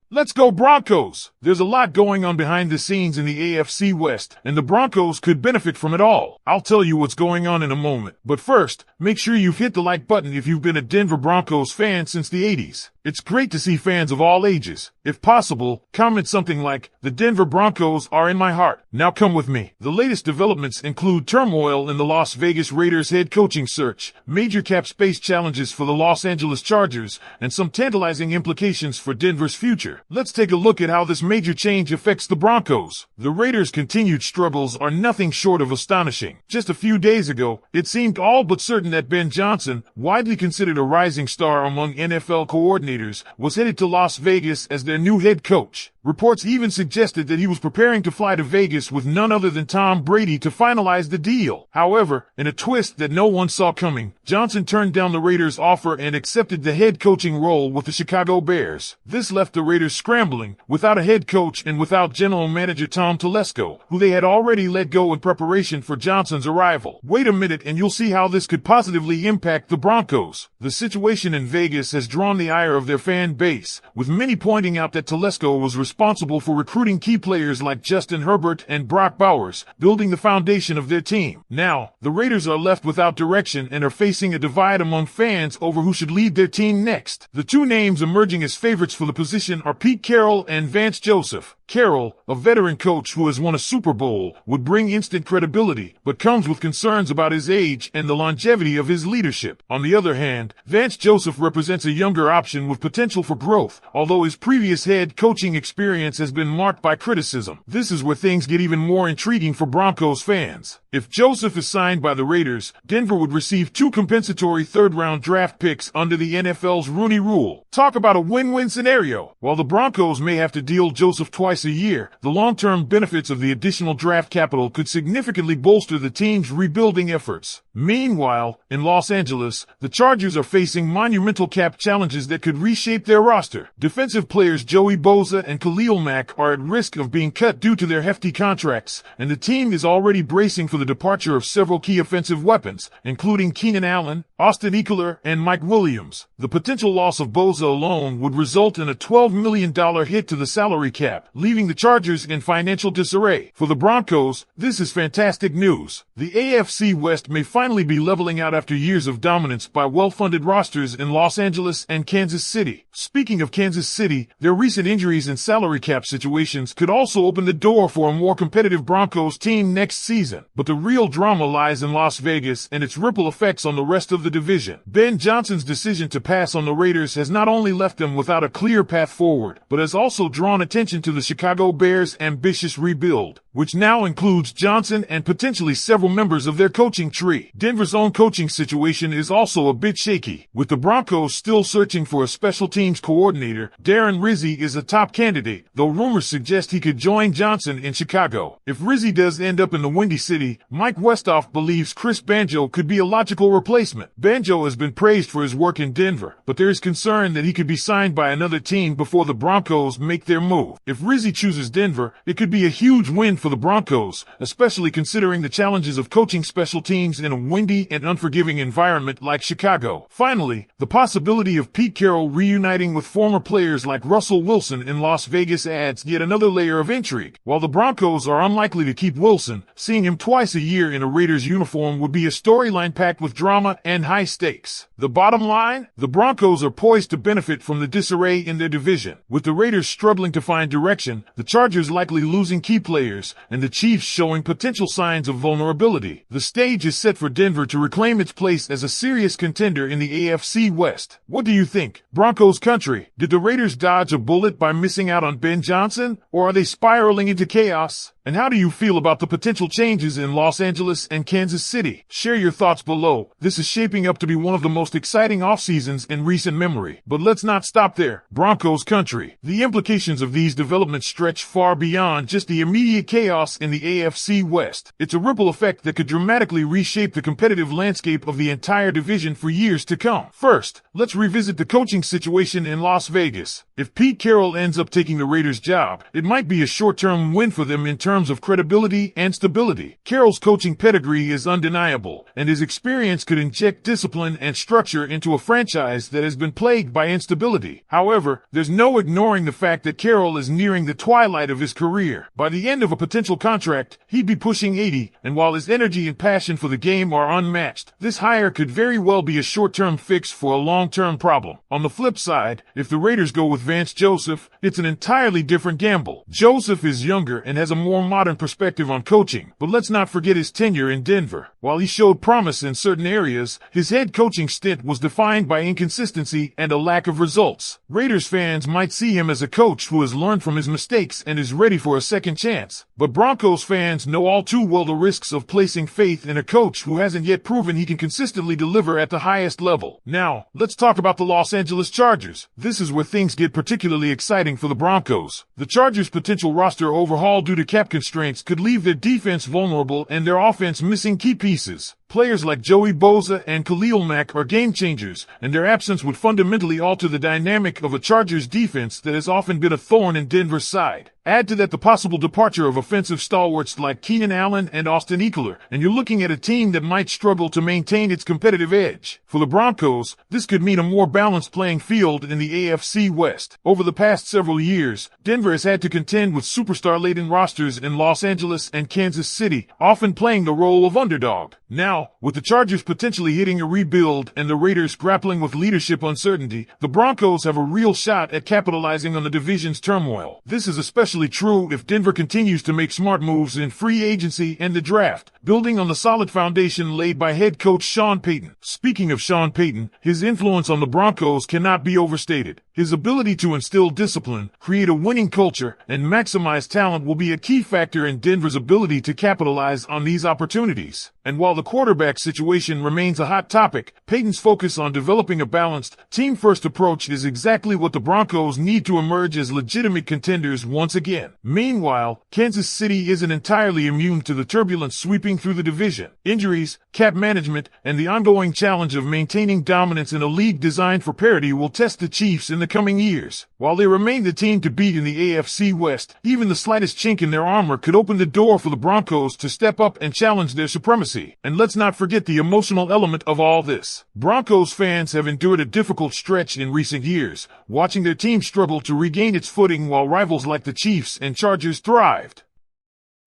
Let's go Broncos! There's a lot going on behind the scenes in the AFC West, and the Broncos could benefit from it all. I'll tell you what's going on in a moment. But first, make sure you've hit the like button if you've been a Denver Broncos fan since the 80s. It's great to see fans of all ages. If possible, comment something like, "The Denver Broncos are in my heart." Now come with me. The latest developments include turmoil in the Las Vegas Raiders head coaching search, major cap space challenges for the Los Angeles Chargers, and some tantalizing implications for Denver's future. Let's take a look at how this major change affects the Broncos. The Raiders' continued struggles are nothing short of astonishing. Just a few days ago, it seemed all but certain that Ben Johnson, widely considered a rising star among NFL coordinators, was headed to Las Vegas as their new head coach. Reports even suggested that he was preparing to fly to Vegas with none other than Tom Brady to finalize the deal. However, in a twist that no one saw coming, Johnson turned down the Raiders' offer and accepted the head coaching role with the Chicago Bears. This left the Raiders scrambling, without a head coach and without general manager Tom Telesco, who they had already let go in preparation for Johnson's arrival. Wait a minute and you'll see how this could positively impact the Broncos. The situation in Vegas has drawn the ire of their fan base, with many pointing out that Telesco was responsible for recruiting key players like Justin Herbert and Brock Bowers, building the foundation of their team. Now, the Raiders are left without direction and are facing a divide among fans over who should lead their team next. The two names emerging as favorites for the position are Pete Carroll and Vance Joseph. Carroll, a veteran coach who has won a Super Bowl, would bring instant credibility, but comes with concerns about his age and the longevity of his leadership. On the other hand, Vance Joseph represents a younger option with potential for growth, although his previous head coaching experience has been marked by criticism. This is where things get even more intriguing for Broncos fans. If Joseph is signed by the Raiders, Denver would receive 2 compensatory third-round draft picks under the NFL's Rooney Rule. Talk about a win-win scenario. While the Broncos may have to deal Joseph twice a year, the long-term benefits of the additional draft capital could significantly bolster the team's rebuilding efforts. Meanwhile, in Los Angeles, the Chargers are facing monumental cap challenges that could reshape their roster. Defensive players Joey Bosa and Khalil Mack are at risk of being cut due to their hefty contracts, and the team is already bracing for the departure of several key offensive weapons, including Keenan Allen, Austin Ekeler, and Mike Williams. The potential loss of Bosa alone would result in a $12 million hit to the salary cap, leaving the Chargers in financial disarray. For the Broncos, this is fantastic news. The AFC West may finally be leveling out after years of dominance by well-funded rosters in Los Angeles and Kansas City. Speaking of Kansas City, their recent injuries and salary cap situations could also open the door for a more competitive Broncos team next season. But the real drama lies in Las Vegas and its ripple effects on the rest of the division. Ben Johnson's decision to pass on the Raiders has not only left them without a clear path forward, but has also drawn attention to the Chicago Bears' ambitious rebuild, which now includes Johnson and potentially several members of their coaching tree. Denver's own coaching situation is also a bit shaky. With the Broncos still searching for a special teams coordinator, Darren Rizzi is a top candidate, though rumors suggest he could join Johnson in Chicago. If Rizzi does end up in the Windy City, Mike Westhoff believes Chris Banjo could be a logical replacement. Banjo has been praised for his work in Denver, but there is concern that he could be signed by another team before the Broncos make their move. If Rizzi chooses Denver, it could be a huge win for the Broncos, especially considering the challenges of coaching special teams in a windy and unforgiving environment like Chicago. Finally, the possibility of Pete Carroll reuniting with former players like Russell Wilson in Las Vegas adds yet another layer of intrigue. While the Broncos are unlikely to keep Wilson, seeing him twice a year in a Raiders uniform would be a storyline packed with drama and high stakes. The bottom line? The Broncos are poised to benefit from the disarray in their division. With the Raiders struggling to find direction, the Chargers likely losing key players, and the Chiefs showing potential signs of vulnerability, the stage is set for Denver to reclaim its place as a serious contender in the AFC West. What do you think? Broncos country, did the Raiders dodge a bullet by missing out on Ben Johnson, or are they spiraling into chaos? And how do you feel about the potential changes in Los Angeles and Kansas City? Share your thoughts below. This is shaping up to be one of the most exciting off seasons in recent memory. But let's not stop there. Broncos country. The implications of these developments stretch far beyond just the immediate chaos in the AFC West. It's a ripple effect that could dramatically reshape the competitive landscape of the entire division for years to come. First, let's revisit the coaching situation in Las Vegas. If Pete Carroll ends up taking the Raiders' job, it might be a short-term win for them in terms terms of credibility and stability. Carroll's coaching pedigree is undeniable, and his experience could inject discipline and structure into a franchise that has been plagued by instability. However, there's no ignoring the fact that Carroll is nearing the twilight of his career. By the end of a potential contract, he'd be pushing 80, and while his energy and passion for the game are unmatched, this hire could very well be a short-term fix for a long-term problem. On the flip side, if the Raiders go with Vance Joseph, it's an entirely different gamble. Joseph is younger and has a more modern perspective on coaching, but let's not forget his tenure in Denver. While he showed promise in certain areas, his head coaching stint was defined by inconsistency and a lack of results. Raiders fans might see him as a coach who has learned from his mistakes and is ready for a second chance, but Broncos fans know all too well the risks of placing faith in a coach who hasn't yet proven he can consistently deliver at the highest level. Now, let's talk about the Los Angeles Chargers. This is where things get particularly exciting for the Broncos. The Chargers' potential roster overhaul due to cap constraints could leave their defense vulnerable and their offense missing key pieces. Players like Joey Bosa and Khalil Mack are game changers, and their absence would fundamentally alter the dynamic of a Chargers defense that has often been a thorn in Denver's side. Add to that the possible departure of offensive stalwarts like Keenan Allen and Austin Ekeler, and you're looking at a team that might struggle to maintain its competitive edge. For the Broncos, this could mean a more balanced playing field in the AFC West. Over the past several years, Denver has had to contend with superstar-laden rosters in Los Angeles and Kansas City, often playing the role of underdog. Now, with the Chargers potentially hitting a rebuild and the Raiders grappling with leadership uncertainty, the Broncos have a real shot at capitalizing on the division's turmoil. This is especially true if Denver continues to make smart moves in free agency and the draft, building on the solid foundation laid by head coach Sean Payton. Speaking of Sean Payton, his influence on the Broncos cannot be overstated. His ability to instill discipline, create a winning culture, and maximize talent will be a key factor in Denver's ability to capitalize on these opportunities. And while the quarterback situation remains a hot topic, Payton's focus on developing a balanced, team-first approach is exactly what the Broncos need to emerge as legitimate contenders once again. Meanwhile, Kansas City isn't entirely immune to the turbulence sweeping through the division. Injuries, cap management, and the ongoing challenge of maintaining dominance in a league designed for parity will test the Chiefs in the coming years. While they remain the team to beat in the AFC West, even the slightest chink in their armor could open the door for the Broncos to step up and challenge their supremacy. And let's not forget the emotional element of all this. Broncos fans have endured a difficult stretch in recent years, watching their team struggle to regain its footing while rivals like the Chiefs and Chargers thrived.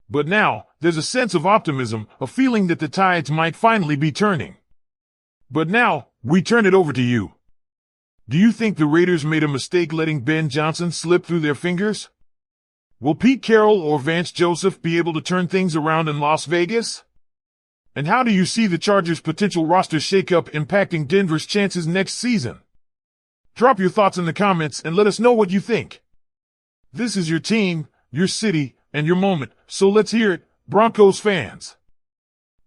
But now, there's a sense of optimism, a feeling that the tides might finally be turning. But now, we turn it over to you. Do you think the Raiders made a mistake letting Ben Johnson slip through their fingers? Will Pete Carroll or Vance Joseph be able to turn things around in Las Vegas? And how do you see the Chargers' potential roster shakeup impacting Denver's chances next season? Drop your thoughts in the comments and let us know what you think. This is your team, your city, and your moment, so let's hear it, Broncos fans.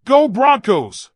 Go Broncos!